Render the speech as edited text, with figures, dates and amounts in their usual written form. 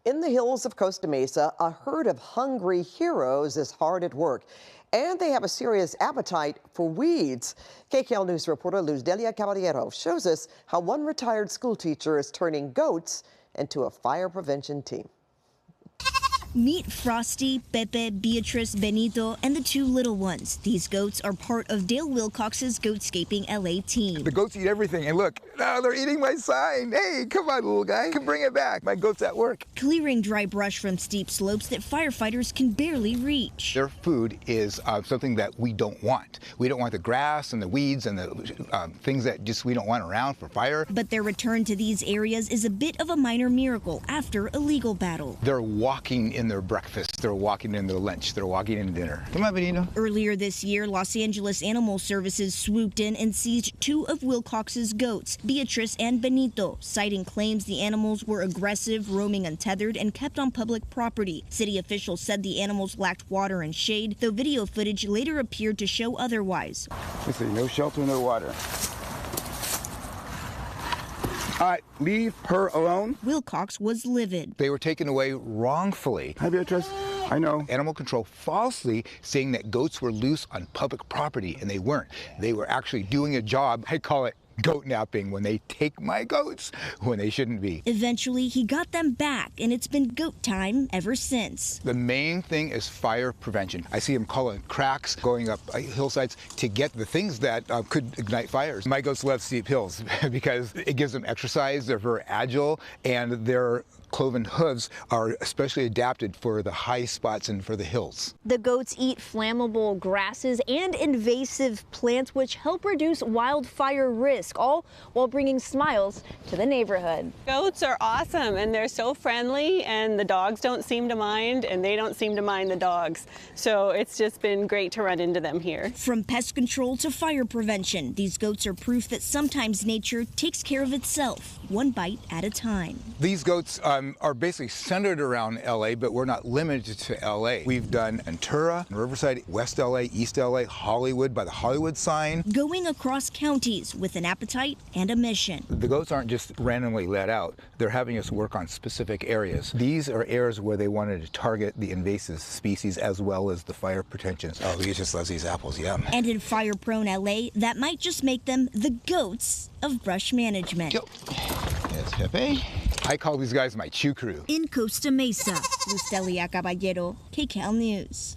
In the hills of Costa Mesa, a herd of hungry heroes is hard at work, and they have a serious appetite for weeds. KKL News reporter Luzdelia Caballero shows us how one retired school teacher is turning goats into a fire prevention team. Meet Frosty, Pepe, Beatrice, Benito, and the two little ones. These goats are part of Dale Wilcox's Goatscaping LA team. The goats eat everything, and look, now they're eating my sign. Hey, come on, little guy, come bring it back. My goat's at work. Clearing dry brush from steep slopes that firefighters can barely reach. Their food is something that we don't want. We don't want the grass and the weeds and the things that just we don't want around for fire. But their return to these areas is a bit of a minor miracle after a legal battle. They're walking in their breakfast, they're walking in their lunch, they're walking in dinner. Come on, Benito. Earlier this year, Los Angeles Animal Services swooped in and seized two of Wilcox's goats, Beatrice and Benito, citing claims the animals were aggressive, roaming untethered, and kept on public property. City officials said the animals lacked water and shade, though video footage later appeared to show otherwise. Let's see, no shelter, no water. All right, leave her alone. Wilcox was livid. They were taken away wrongfully. Hi, Beatrice. I know. Animal control falsely saying that goats were loose on public property, and they weren't. They were actually doing a job. I call it goat napping, when they take my goats when they shouldn't be. Eventually, he got them back, and it's been goat time ever since. The main thing is fire prevention. I see them calling cracks, going up hillsides to get the things that could ignite fires. My goats love steep hills because it gives them exercise, they're very agile, and their cloven hooves are especially adapted for the high spots and for the hills. The goats eat flammable grasses and invasive plants, which help reduce wildfire risk, all while bringing smiles to the neighborhood. Goats are awesome, and they're so friendly, and the dogs don't seem to mind, and they don't seem to mind the dogs. So it's just been great to run into them here. From pest control to fire prevention, these goats are proof that sometimes nature takes care of itself, one bite at a time. These goats are basically centered around LA, but we're not limited to LA. We've done Ventura, Riverside, West LA, East LA, Hollywood by the Hollywood sign. Going across counties with an appetite and a mission. The goats aren't just randomly let out. They're having us work on specific areas. These are areas where they wanted to target the invasive species as well as the fire pretensions. Oh, he just loves these apples, yum. And in fire-prone LA, that might just make them the goats of brush management. Yo. Yes, Pepe. I call these guys my chew crew. In Costa Mesa, Luzdelia Caballero, KKL News.